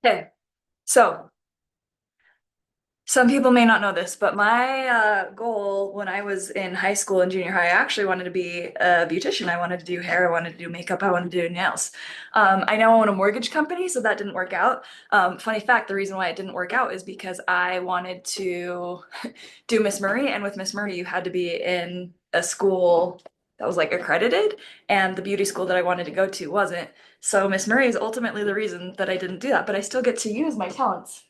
Okay, so some people may not know this, but my goal when I was in high school and junior high, I actually wanted to be a beautician. I wanted to do hair, I wanted to do makeup, I wanted to do nails. I now own a mortgage company, so that didn't work out. Funny fact, the reason why it didn't work out is because I wanted to do Miss Murray, and with Miss Murray, you had to be in a school that was like accredited, and the beauty school that I wanted to go to wasn't. So Miss Murray is ultimately the reason that I didn't do that, but I still get to use my talents.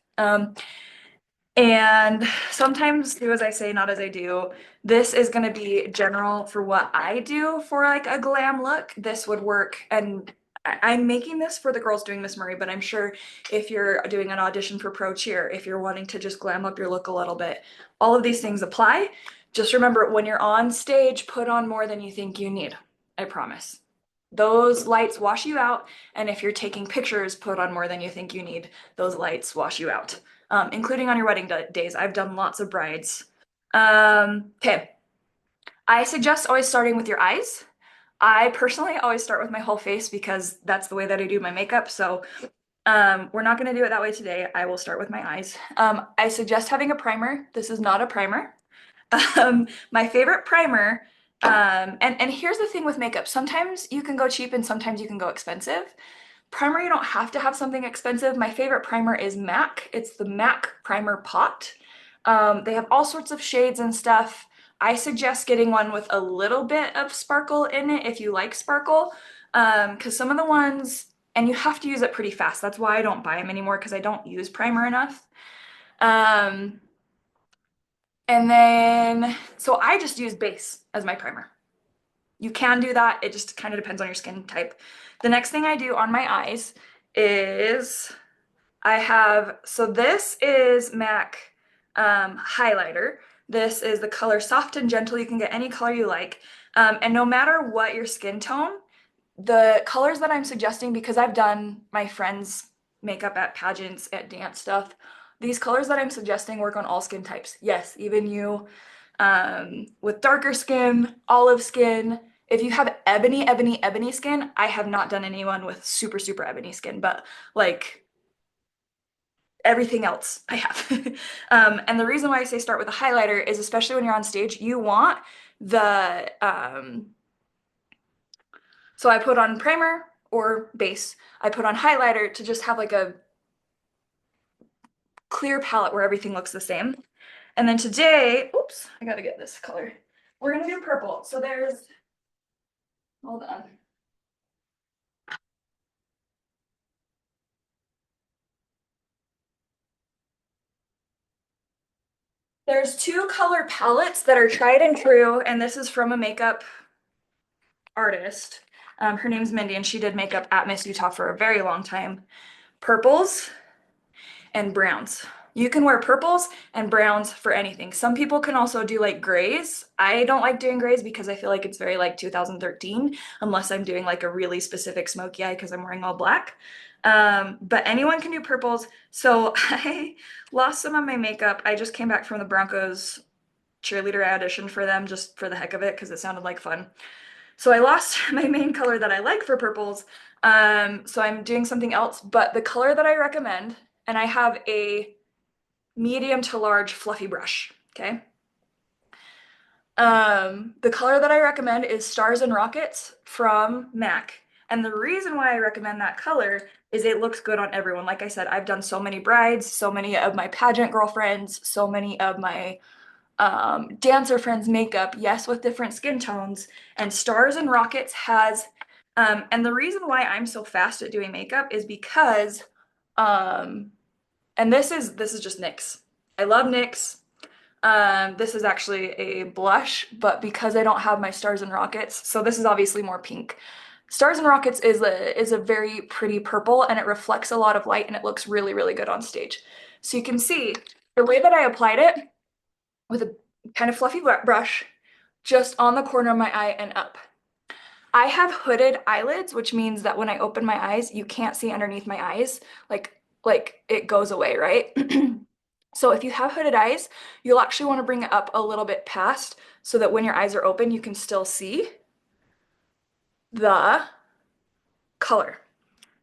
And sometimes do as I say, not as I do. This is going to be general for what I do for like a glam look. This would work. And I'm making this for the girls doing Miss Murray, but I'm sure if you're doing an audition for Pro Cheer, if you're wanting to just glam up your look a little bit, all of these things apply. Just remember when you're on stage, put on more than you think you need. I promise. Those lights wash you out. And if you're taking pictures, put on more than you think you need. Those lights wash you out, including on your wedding days. I've done lots of brides. Okay. I suggest always starting with your eyes. I personally always start with my whole face because that's the way that I do my makeup. So we're not going to do it that way today. I will start with my eyes. I suggest having a primer. This is not a primer. My favorite primer, and here's the thing with makeup. Sometimes you can go cheap and sometimes you can go expensive. Primer, you don't have to have something expensive. My favorite primer is MAC. It's the MAC Primer Pot. They have all sorts of shades and stuff. I suggest getting one with a little bit of sparkle in it if you like sparkle, because some of the ones, and you have to use it pretty fast. That's why I don't buy them anymore because I don't use primer enough. Um, and then, so I just use base as my primer. You can do that. It just kind of depends on your skin type. The next thing I do on my eyes is I have, so this is MAC highlighter. This is the color Soft and Gentle. You can get any color you like. And no matter what your skin tone, the colors that I'm suggesting, because I've done my friends' makeup at pageants, at dance stuff, these colors that I'm suggesting work on all skin types. Yes, even you with darker skin, olive skin. If you have ebony skin, I have not done anyone with super, super ebony skin, but like everything else I have. And the reason why I say start with a highlighter is especially when you're on stage, you want the, so I put on primer or base. I put on highlighter to just have like a clear palette where everything looks the same. And then today, oops, I gotta get this color. We're gonna do purple. So there's, hold on. There's two color palettes that are tried and true, and this is from a makeup artist. Her name's Mindy, and she did makeup at Miss Utah for a very long time. Purples and browns. You can wear purples and browns for anything. Some people can also do like grays. I don't like doing grays because I feel like it's very like 2013, unless I'm doing like a really specific smoky eye because I'm wearing all black. But anyone can do purples. So I lost some of my makeup. I just came back from the Broncos cheerleader. I auditioned for them just for the heck of it because it sounded like fun. So I lost my main color that I like for purples. So I'm doing something else, but the color that I recommend, and I have a medium to large fluffy brush, okay? The color that I recommend is Stars and Rockets from MAC. And the reason why I recommend that color is it looks good on everyone. Like I said, I've done so many brides, so many of my pageant girlfriends, so many of my dancer friends' makeup, yes, with different skin tones. And Stars and Rockets has, and the reason why I'm so fast at doing makeup is because, um, and this is just NYX. I love NYX. This is actually a blush, but because I don't have my Stars and Rockets, so this is obviously more pink. Stars and Rockets is a very pretty purple and it reflects a lot of light and it looks really, really good on stage. So you can see the way that I applied it with a kind of fluffy brush just on the corner of my eye and up. I have hooded eyelids, which means that when I open my eyes, you can't see underneath my eyes. Like it goes away, right? So if you have hooded eyes, you'll actually want to bring it up a little bit past so that when your eyes are open, you can still see the color.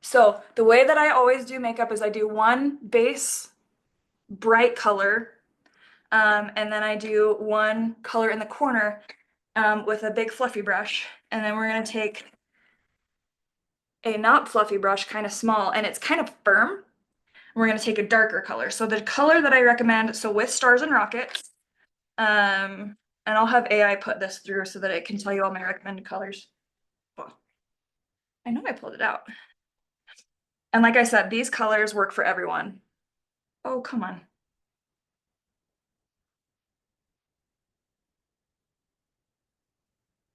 So the way that I always do makeup is I do one base bright color, and then I do one color in the corner with a big fluffy brush. And then we're gonna take a not fluffy brush, kind of small, and it's kind of firm. We're gonna take a darker color. So the color that I recommend, so with stars and rockets, and I'll have AI put this through so that it can tell you all my recommended colors. Well, I know I pulled it out. And like I said, these colors work for everyone. Oh, come on.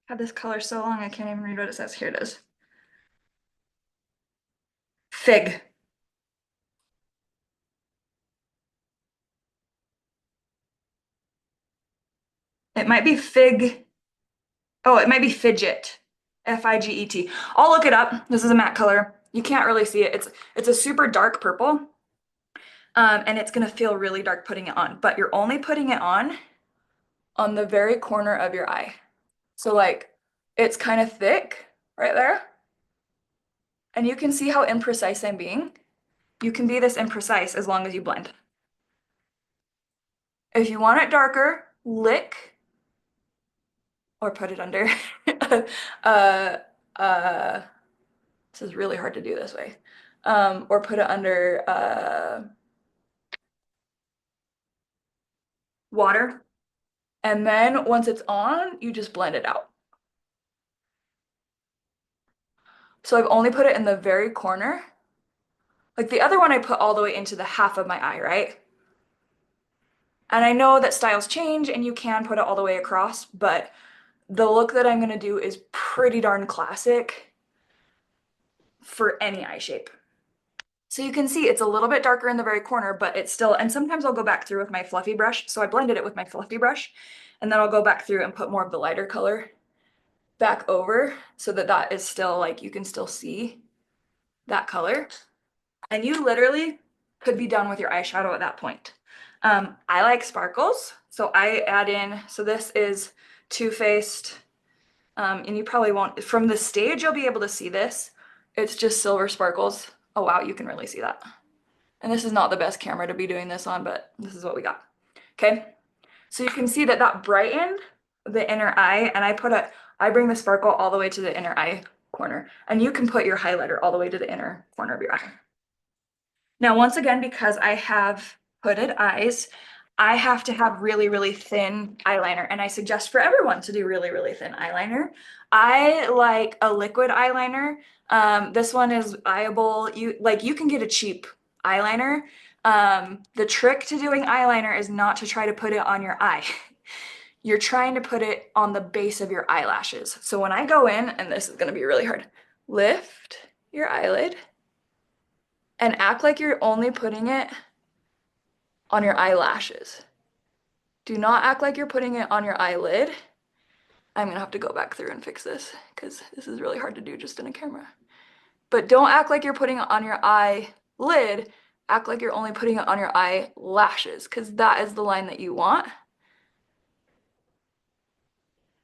Had this color so long I can't even read what it says. Here it is. Fig. It might be fig. Oh, it might be fidget. Figet. I'll look it up. This is a matte color. You can't really see it. It's a super dark purple. And it's gonna feel really dark putting it on, but you're only putting it on the very corner of your eye. So like it's kind of thick right there. And you can see how imprecise I'm being. You can be this imprecise as long as you blend. If you want it darker, lick or put it under. uh, uh, this is really hard to do this way. Or put it under water. And then once it's on, you just blend it out. So I've only put it in the very corner. Like the other one I put all the way into the half of my eye, right? And I know that styles change and you can put it all the way across, but the look that I'm gonna do is pretty darn classic for any eye shape. So you can see it's a little bit darker in the very corner, but it's still, and sometimes I'll go back through with my fluffy brush. So I blended it with my fluffy brush, and then I'll go back through and put more of the lighter color back over so that that is still like, you can still see that color. And you literally could be done with your eyeshadow at that point. I like sparkles, so I add in, so this is Too Faced, and you probably won't, from the stage, you'll be able to see this. It's just silver sparkles. Oh wow, you can really see that. And this is not the best camera to be doing this on, but this is what we got. Okay, so you can see that that brightened the inner eye, and I bring the sparkle all the way to the inner eye corner, and you can put your highlighter all the way to the inner corner of your eye. Now, once again, because I have hooded eyes, I have to have really, really thin eyeliner, and I suggest for everyone to do really, really thin eyeliner. I like a liquid eyeliner. This one is eyeable. You can get a cheap eyeliner. The trick to doing eyeliner is not to try to put it on your eye. You're trying to put it on the base of your eyelashes. So when I go in, and this is going to be really hard, lift your eyelid and act like you're only putting it on your eyelashes. Do not act like you're putting it on your eyelid. I'm gonna have to go back through and fix this because this is really hard to do just in a camera. But don't act like you're putting it on your eyelid. Act like you're only putting it on your eyelashes because that is the line that you want.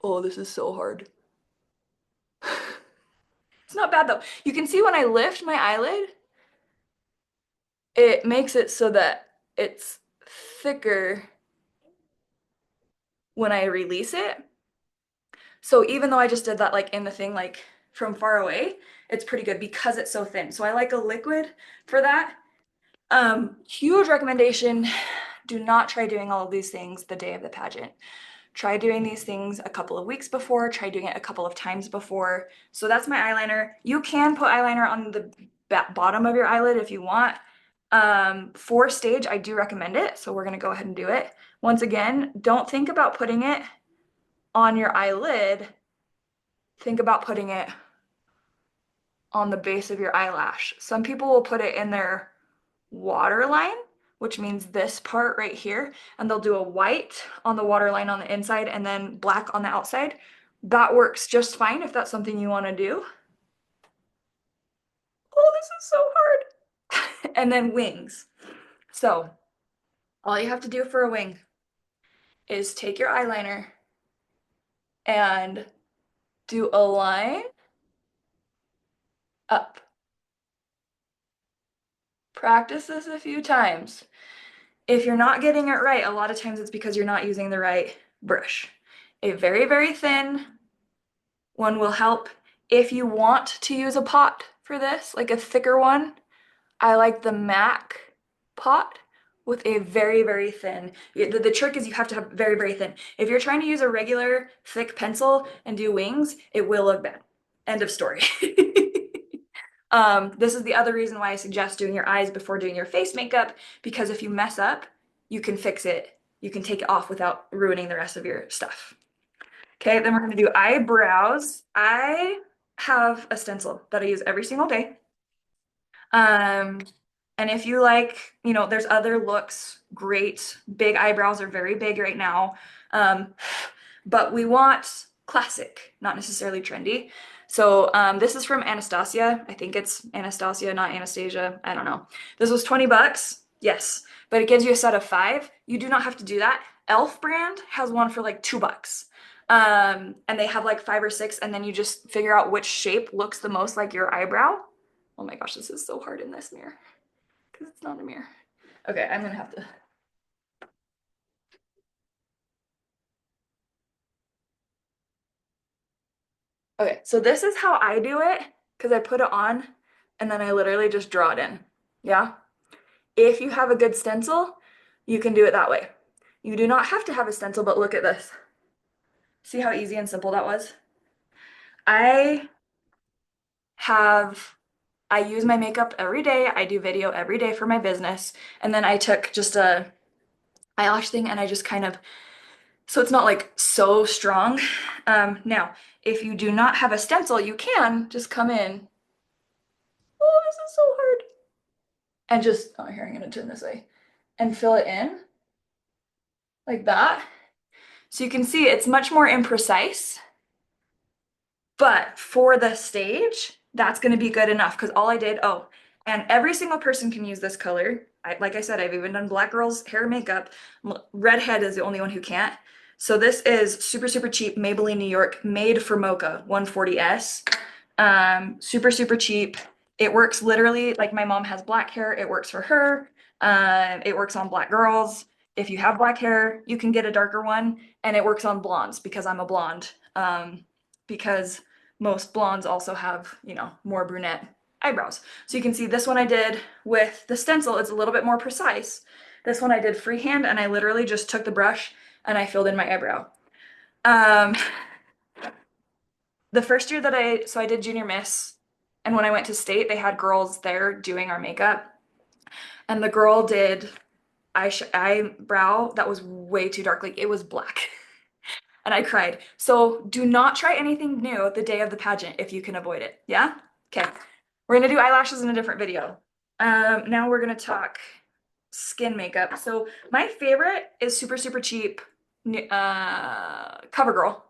Oh, this is so hard. It's not bad though. You can see when I lift my eyelid, it makes it so that it's thicker when I release it. So even though I just did that like in the thing, like from far away, it's pretty good because it's so thin. So I like a liquid for that. Huge recommendation. Do not try doing all of these things the day of the pageant. Try doing these things a couple of weeks before, try doing it a couple of times before. So that's my eyeliner. You can put eyeliner on the bottom of your eyelid if you want. For stage, I do recommend it. So we're gonna go ahead and do it. Once again, don't think about putting it on your eyelid. Think about putting it on the base of your eyelash. Some people will put it in their waterline, which means this part right here, and they'll do a white on the waterline on the inside and then black on the outside. That works just fine if that's something you want to do. Oh, this is so hard. And then wings. So all you have to do for a wing is take your eyeliner and do a line up. Practice this a few times. If you're not getting it right, a lot of times it's because you're not using the right brush. A very, very thin one will help. If you want to use a pot for this, like a thicker one, I like the MAC pot with a very, very thin. The trick is you have to have very, very thin. If you're trying to use a regular thick pencil and do wings, it will look bad. End of story. This is the other reason why I suggest doing your eyes before doing your face makeup, because if you mess up, you can fix it. You can take it off without ruining the rest of your stuff. Okay, then we're gonna do eyebrows. I have a stencil that I use every single day. Um, and if you like, there's other looks, great. Big eyebrows are very big right now. But we want classic, not necessarily trendy. So this is from Anastasia. I think it's Anastasia, not Anastasia. I don't know. This was 20 bucks. Yes, but it gives you a set of 5. You do not have to do that. Elf brand has one for like 2 bucks. And they have like 5 or 6, and then you just figure out which shape looks the most like your eyebrow. Oh my gosh, this is so hard in this mirror because it's not a mirror. Okay, I'm gonna have to. Okay, so this is how I do it because I put it on and then I literally just draw it in. Yeah? If you have a good stencil, you can do it that way. You do not have to have a stencil, but look at this. See how easy and simple that was? I have, I use my makeup every day. I do video every day for my business. And then I took just a eyelash thing and I just kind of, so it's not like so strong. Now, if you do not have a stencil, you can just come in. Oh, this is so hard. And just, oh, here, I'm gonna turn this way and fill it in like that. So you can see it's much more imprecise, but for the stage, that's gonna be good enough because all I did, oh, and every single person can use this color. Like I said, I've even done black girls' hair and makeup. Redhead is the only one who can't. So this is super, super cheap Maybelline New York, made for Mocha 140S. Super, super cheap. It works literally, like my mom has black hair, it works for her. It works on black girls. If you have black hair, you can get a darker one, and it works on blondes because I'm a blonde. Because most blondes also have, more brunette eyebrows. So you can see this one I did with the stencil, it's a little bit more precise. This one I did freehand, and I literally just took the brush and I filled in my eyebrow. Um, the first year that I did junior miss, and when I went to state, they had girls there doing our makeup, and the girl did eyebrow that was way too dark, like it was black. And I cried. So do not try anything new the day of the pageant if you can avoid it. Yeah? Okay. We're gonna do eyelashes in a different video. Now we're gonna talk skin makeup. So my favorite is super, super cheap, CoverGirl.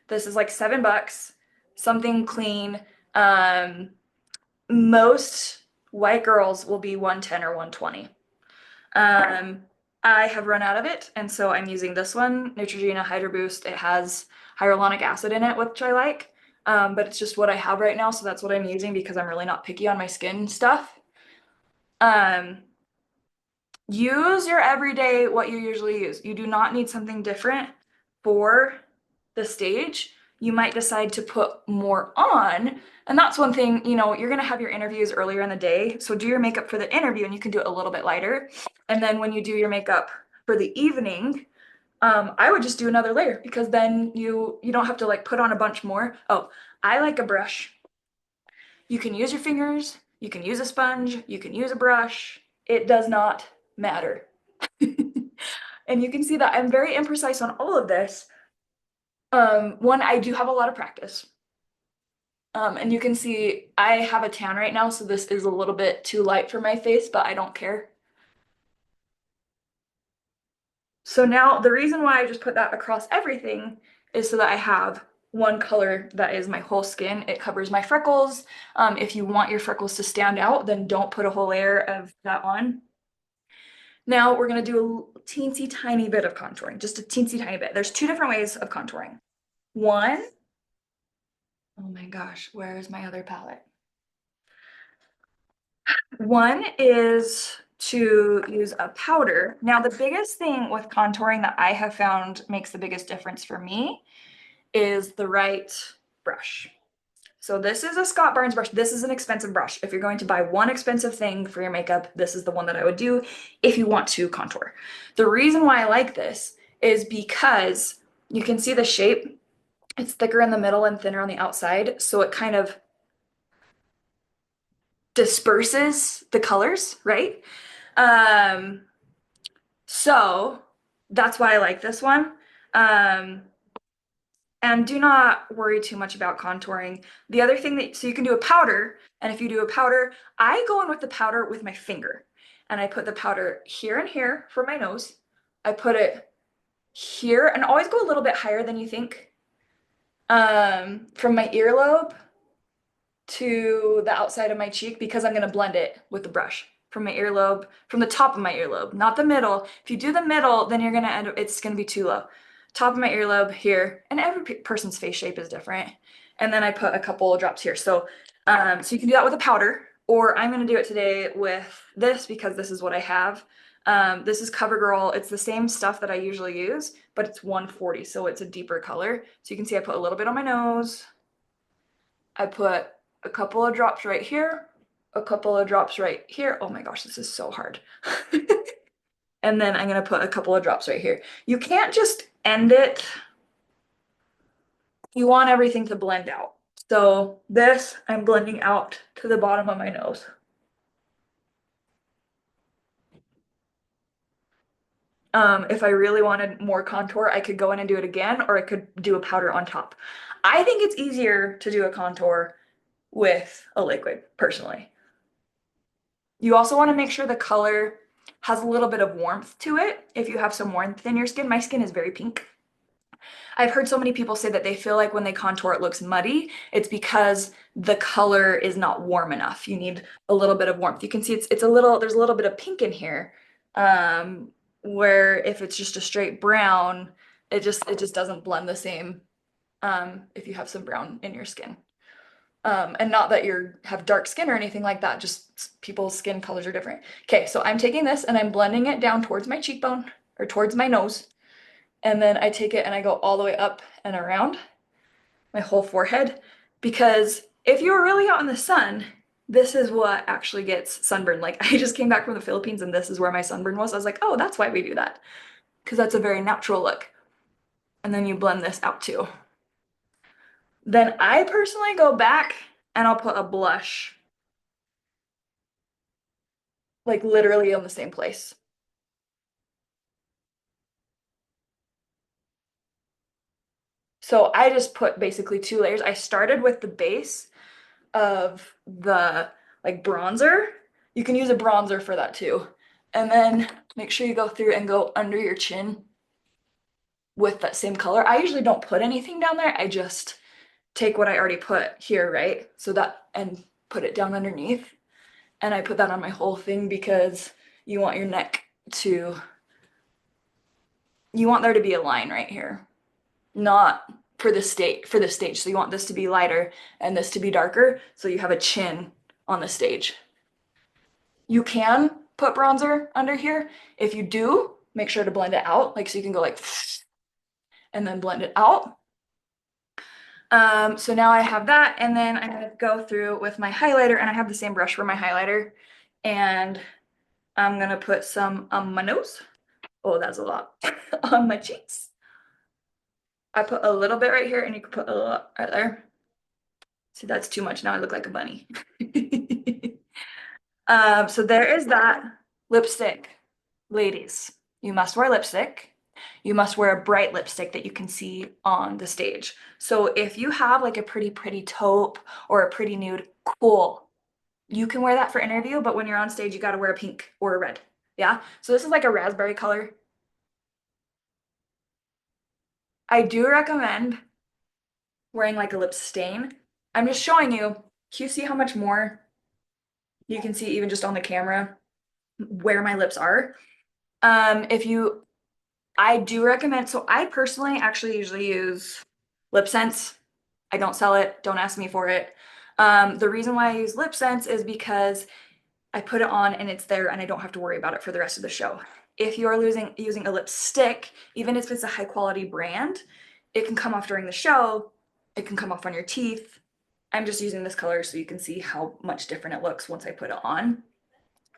This is like 7 bucks, something clean. Most white girls will be 110 or 120. I have run out of it, and so I'm using this one, Neutrogena Hydro Boost. It has hyaluronic acid in it, which I like, but it's just what I have right now, so that's what I'm using because I'm really not picky on my skin stuff. Um, Use your everyday, what you usually use. You do not need something different for the stage. You might decide to put more on, and that's one thing, you're gonna have your interviews earlier in the day, so do your makeup for the interview and you can do it a little bit lighter. And then when you do your makeup for the evening, I would just do another layer because then you don't have to like put on a bunch more. Oh, I like a brush. You can use your fingers, you can use a sponge, you can use a brush. It does not matter. And you can see that I'm very imprecise on all of this. One, I do have a lot of practice. And you can see I have a tan right now, so this is a little bit too light for my face, but I don't care. So now the reason why I just put that across everything is so that I have one color that is my whole skin. It covers my freckles. If you want your freckles to stand out, then don't put a whole layer of that on. Now we're gonna do a teensy tiny bit of contouring, just a teensy tiny bit. There's 2 different ways of contouring. One, oh my gosh, where is my other palette? One is to use a powder. Now, the biggest thing with contouring that I have found makes the biggest difference for me is the right brush. So this is a Scott Barnes brush. This is an expensive brush. If you're going to buy one expensive thing for your makeup, this is the one that I would do if you want to contour. The reason why I like this is because you can see the shape. It's thicker in the middle and thinner on the outside, so it kind of disperses the colors, right? Um, so that's why I like this one. Um, and do not worry too much about contouring. The other thing that, so you can do a powder, and if you do a powder, I go in with the powder with my finger. And I put the powder here and here for my nose. I put it here, and always go a little bit higher than you think. From my earlobe to the outside of my cheek because I'm gonna blend it with the brush from my earlobe, from the top of my earlobe, not the middle. If you do the middle, then you're gonna end up, it's gonna be too low. Top of my earlobe here, and every person's face shape is different. And then I put a couple of drops here. So you can do that with a powder, or I'm gonna do it today with this because this is what I have. This is CoverGirl. It's the same stuff that I usually use, but it's 140, so it's a deeper color. So you can see I put a little bit on my nose. I put a couple of drops right here, a couple of drops right here. Oh my gosh, this is so hard. And then I'm gonna put a couple of drops right here. You can't just end it. You want everything to blend out. So this, I'm blending out to the bottom of my nose. If I really wanted more contour, I could go in and do it again, or I could do a powder on top. I think it's easier to do a contour with a liquid, personally. You also want to make sure the color has a little bit of warmth to it. If you have some warmth in your skin, my skin is very pink. I've heard so many people say that they feel like when they contour it looks muddy. It's because the color is not warm enough. You need a little bit of warmth. You can see it's a little, there's a little bit of pink in here. Where if it's just a straight brown, it just doesn't blend the same if you have some brown in your skin. And not that you have dark skin or anything like that, just people's skin colors are different. Okay, so I'm taking this and I'm blending it down towards my cheekbone or towards my nose. And then I take it and I go all the way up and around my whole forehead. Because if you're really out in the sun, this is what actually gets sunburned. Like I just came back from the Philippines and this is where my sunburn was. I was like, oh, that's why we do that. Because that's a very natural look. And then you blend this out too. Then I personally go back and I'll put a blush like literally on the same place. So I just put basically two layers. I started with the base of the like bronzer. You can use a bronzer for that too. And then make sure you go through and go under your chin with that same color. I usually don't put anything down there. I just take what I already put here, right? So that, and put it down underneath. And I put that on my whole thing because you want your neck to, you want there to be a line right here, not for the stage. So you want this to be lighter and this to be darker, so you have a chin on the stage. You can put bronzer under here. If you do, make sure to blend it out, like so you can go like and then blend it out. So now I have that, and then I'm gonna go through with my highlighter, and I have the same brush for my highlighter, and I'm gonna put some on my nose. Oh, that's a lot. On my cheeks. I put a little bit right here, and you can put a lot right there. See, that's too much. Now I look like a bunny. So there is that. Lipstick. Ladies, you must wear lipstick. You must wear a bright lipstick that you can see on the stage. So if you have like a pretty taupe or a pretty nude, cool. You can wear that for interview, but when you're on stage, you got to wear a pink or a red. Yeah. So this is like a raspberry color. I do recommend wearing like a lip stain. I'm just showing you. Can you see how much more you can see even just on the camera where my lips are? If you, I do recommend, so I personally actually usually use lip sense. I don't sell it. Don't ask me for it. The reason why I use lip sense is because I put it on and it's there and I don't have to worry about it for the rest of the show. If you're using a lipstick, even if it's a high quality brand, it can come off during the show. It can come off on your teeth. I'm just using this color so you can see how much different it looks once I put it on.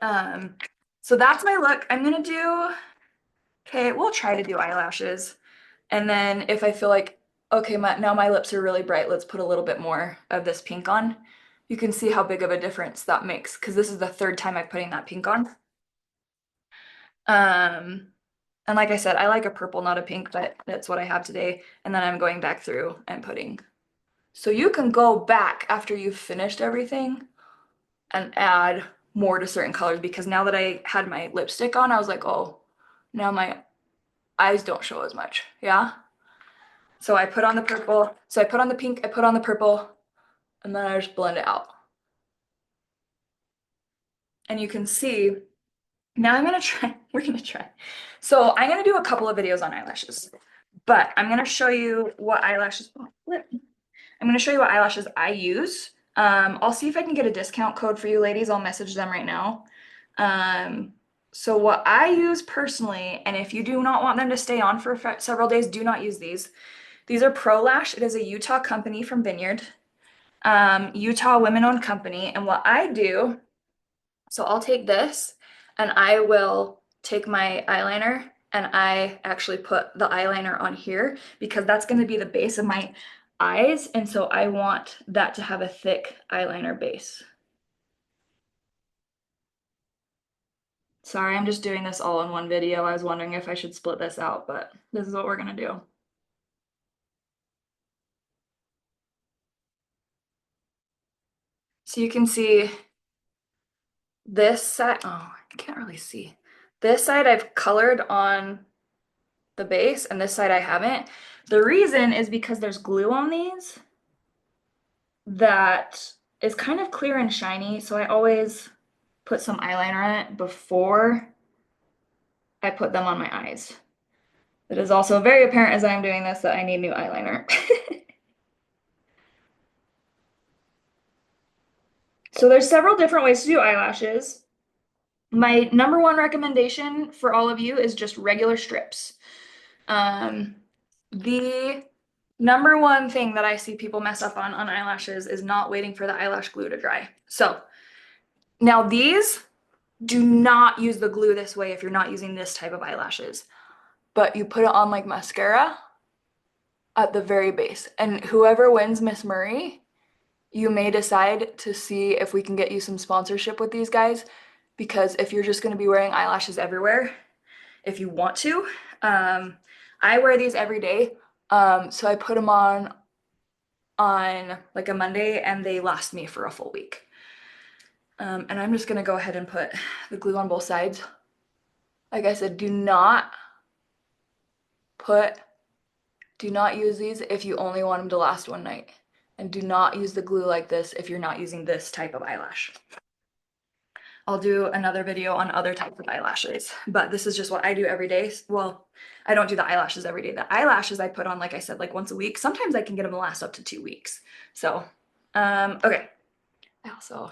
Um, so that's my look. I'm gonna do, okay, we'll try to do eyelashes. And then if I feel like, okay, now my lips are really bright, let's put a little bit more of this pink on. You can see how big of a difference that makes because this is the third time I'm putting that pink on. Um, and like I said, I like a purple, not a pink, but that's what I have today. And then I'm going back through and putting. So you can go back after you've finished everything and add more to certain colors because now that I had my lipstick on, I was like, oh, now my eyes don't show as much. Yeah. So I put on the purple. So I put on the pink, I put on the purple, and then I just blend it out. And you can see, now I'm gonna try, we're gonna try. So I'm gonna do a couple of videos on eyelashes, but I'm gonna show you what eyelashes, oh, flip. I'm gonna show you what eyelashes I use. I'll see if I can get a discount code for you ladies. I'll message them right now. Um, so what I use personally, and if you do not want them to stay on for several days, do not use these. These are Pro Lash. It is a Utah company from Vineyard. Utah women-owned company. And what I do, so I'll take this and I will take my eyeliner and I actually put the eyeliner on here because that's going to be the base of my eyes. And so I want that to have a thick eyeliner base. Sorry, I'm just doing this all in one video. I was wondering if I should split this out, but this is what we're going to do. So you can see this side, oh, I can't really see. This side I've colored on the base and this side I haven't. The reason is because there's glue on these that is kind of clear and shiny, so I always put some eyeliner on it before I put them on my eyes. It is also very apparent as I'm doing this that I need new eyeliner. So there's several different ways to do eyelashes. My number one recommendation for all of you is just regular strips. Um, the number one thing that I see people mess up on eyelashes is not waiting for the eyelash glue to dry. So now these, do not use the glue this way if you're not using this type of eyelashes. But you put it on like mascara at the very base. And whoever wins Miss Murray, you may decide to see if we can get you some sponsorship with these guys. Because if you're just going to be wearing eyelashes everywhere, if you want to, I wear these every day. So I put them on like a Monday and they last me for a full week. And I'm just gonna go ahead and put the glue on both sides. Like I said, put, do not use these if you only want them to last one night. And do not use the glue like this if you're not using this type of eyelash. I'll do another video on other types of eyelashes, but this is just what I do every day. Well, I don't do the eyelashes every day. The eyelashes I put on, like I said, like once a week. Sometimes I can get them to last up to 2 weeks. So, okay. I also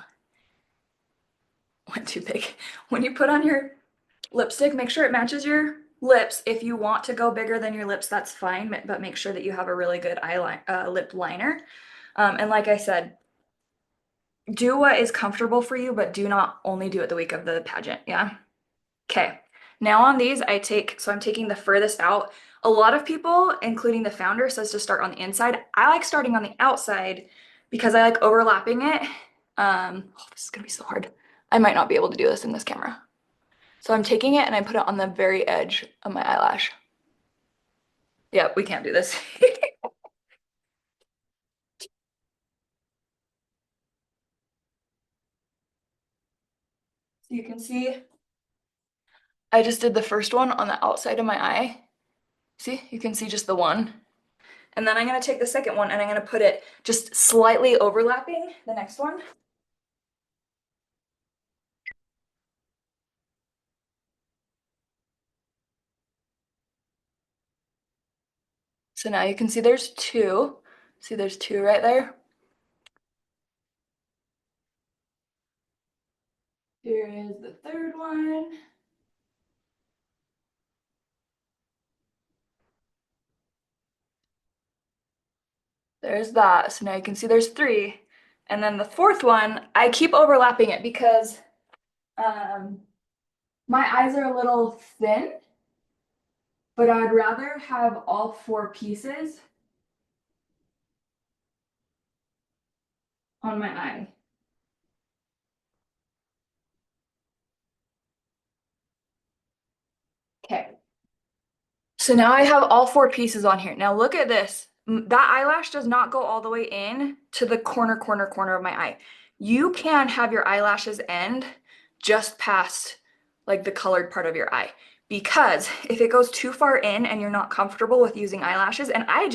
went too big. When you put on your lipstick, make sure it matches your lips. If you want to go bigger than your lips, that's fine, but make sure that you have a really good lip liner. And like I said, do what is comfortable for you, but do not only do it the week of the pageant, yeah? Okay, now on these so I'm taking the furthest out. A lot of people, including the founder, says to start on the inside. I like starting on the outside because I like overlapping it. Oh, this is gonna be so hard. I might not be able to do this in this camera. So I'm taking it and I put it on the very edge of my eyelash. Yeah, we can't do this. So you can see I just did the first one on the outside of my eye. See, you can see just the one. And then I'm gonna take the second one and I'm gonna put it just slightly overlapping the next one. So now you can see there's two. See, there's two right there. Two. is the third one. There's that. So now you can see there's three. And then the fourth one, I keep overlapping it because um, my eyes are a little thin, but I'd rather have all four pieces on my eye. Okay. So now I have all four pieces on here. Now look at this. That eyelash does not go all the way in to the corner of my eye. You can have your eyelashes end just past like the colored part of your eye. Because if it goes too far in and you're not comfortable with using eyelashes, and I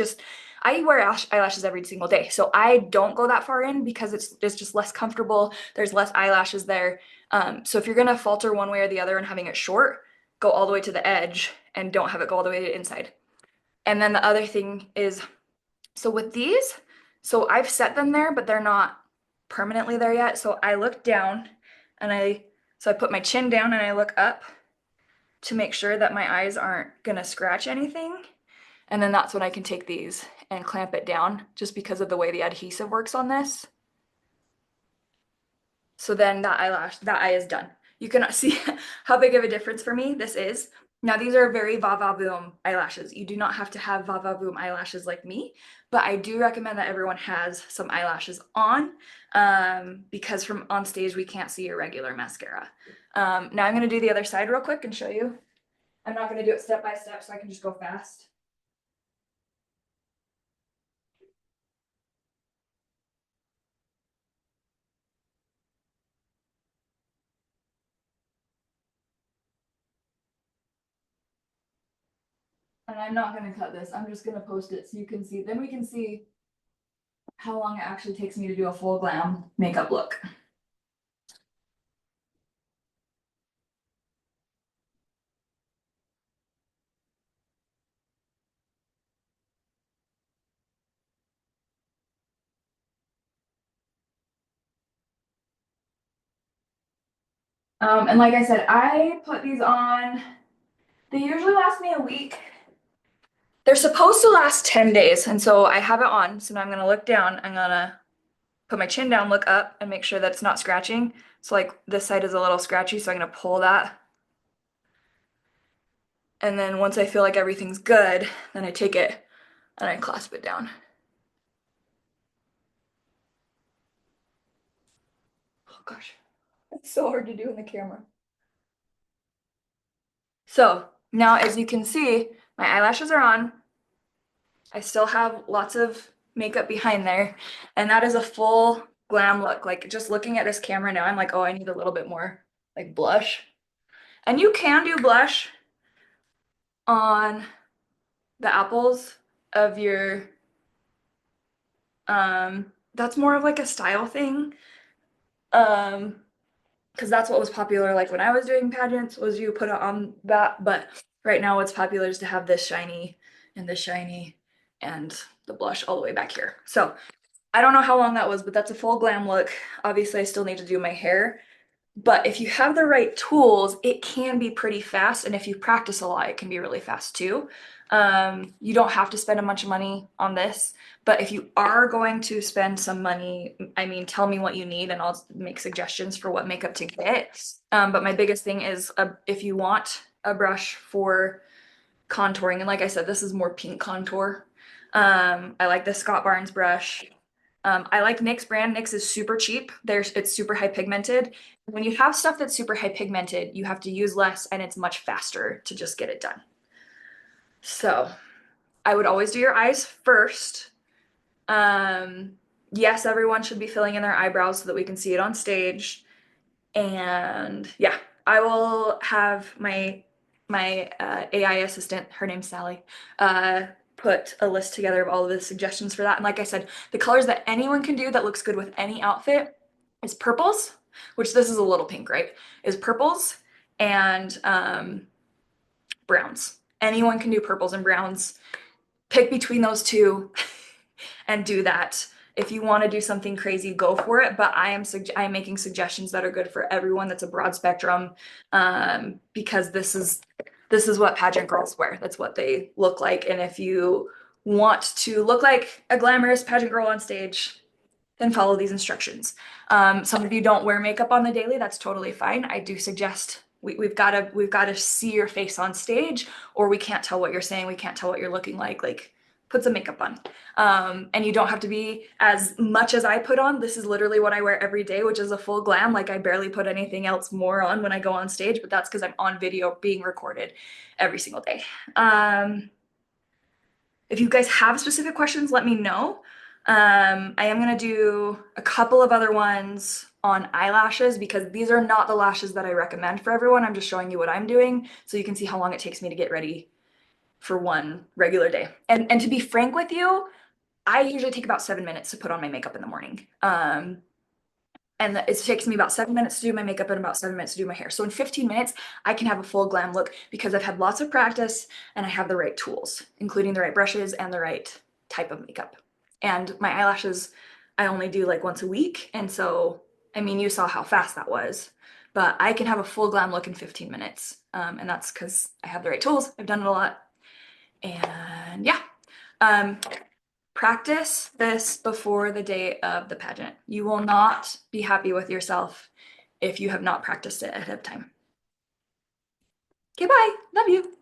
wear eyelashes every single day. So I don't go that far in because it's just less comfortable. There's less eyelashes there. So if you're gonna falter one way or the other and having it short, go all the way to the edge and don't have it go all the way to the inside. And then the other thing is, so with these, so I've set them there, but they're not permanently there yet. So I look down and so I put my chin down and I look up to make sure that my eyes aren't gonna scratch anything. And then that's when I can take these and clamp it down just because of the way the adhesive works on this. So then that eye is done. You can see how big of a difference for me this is. Now these are very va-va-voom eyelashes. You do not have to have va-va-voom eyelashes like me, but I do recommend that everyone has some eyelashes on because from on stage we can't see your regular mascara. Now I'm gonna do the other side real quick and show you. I'm not gonna do it step by step so I can just go fast. And I'm not gonna cut this, I'm just gonna post it so you can see, then we can see how long it actually takes me to do a full glam makeup look. And like I said, I put these on, they usually last me a week. They're supposed to last 10 days, and so I have it on. So now I'm gonna look down, I'm gonna put my chin down, look up, and make sure that it's not scratching. So like this side is a little scratchy, so I'm gonna pull that. And then once I feel like everything's good, then I take it and I clasp it down. Oh gosh, it's so hard to do in the camera. So now as you can see, my eyelashes are on. I still have lots of makeup behind there, and that is a full glam look. Like just looking at this camera now, I'm like, oh, I need a little bit more like blush. And you can do blush on the apples of your, that's more of like a style thing. Because that's what was popular like when I was doing pageants was you put it on that, but right now what's popular is to have this shiny and this shiny and the blush all the way back here. So I don't know how long that was, but that's a full glam look. Obviously, I still need to do my hair, but if you have the right tools, it can be pretty fast. And if you practice a lot, it can be really fast too. You don't have to spend a bunch of money on this, but if you are going to spend some money, I mean, tell me what you need and I'll make suggestions for what makeup to get. But my biggest thing is if you want a brush for contouring, and like I said, this is more pink contour. I like the Scott Barnes brush. I like NYX brand. NYX is super cheap. It's super high pigmented. When you have stuff that's super high pigmented, you have to use less and it's much faster to just get it done. So I would always do your eyes first. Yes, everyone should be filling in their eyebrows so that we can see it on stage. And yeah, I will have my AI assistant, her name's Sally, put a list together of all of the suggestions for that. And like I said, the colors that anyone can do that looks good with any outfit is purples, which this is a little pink, right? Is purples and browns. Anyone can do purples and browns. Pick between those two and do that. If you want to do something crazy, go for it. But I am making suggestions that are good for everyone. That's a broad spectrum, because this is what pageant girls wear. That's what they look like. And if you want to look like a glamorous pageant girl on stage, then follow these instructions. Some of you don't wear makeup on the daily. That's totally fine. I do suggest we've got to see your face on stage, or we can't tell what you're saying. We can't tell what you're looking like. Like, put some makeup on. And you don't have to be as much as I put on. This is literally what I wear every day, which is a full glam. Like, I barely put anything else more on when I go on stage, but that's because I'm on video being recorded every single day. If you guys have specific questions, let me know. I am gonna do a couple of other ones on eyelashes because these are not the lashes that I recommend for everyone. I'm just showing you what I'm doing so you can see how long it takes me to get ready for one regular day. And to be frank with you, I usually take about 7 minutes to put on my makeup in the morning. And it takes me about 7 minutes to do my makeup and about 7 minutes to do my hair. So in 15 minutes, I can have a full glam look because I've had lots of practice and I have the right tools, including the right brushes and the right type of makeup. And my eyelashes, I only do like once a week. And so, I mean, you saw how fast that was, but I can have a full glam look in 15 minutes. And that's because I have the right tools. I've done it a lot. And yeah. Practice this before the day of the pageant. You will not be happy with yourself if you have not practiced it ahead of time. Okay, bye. Love you.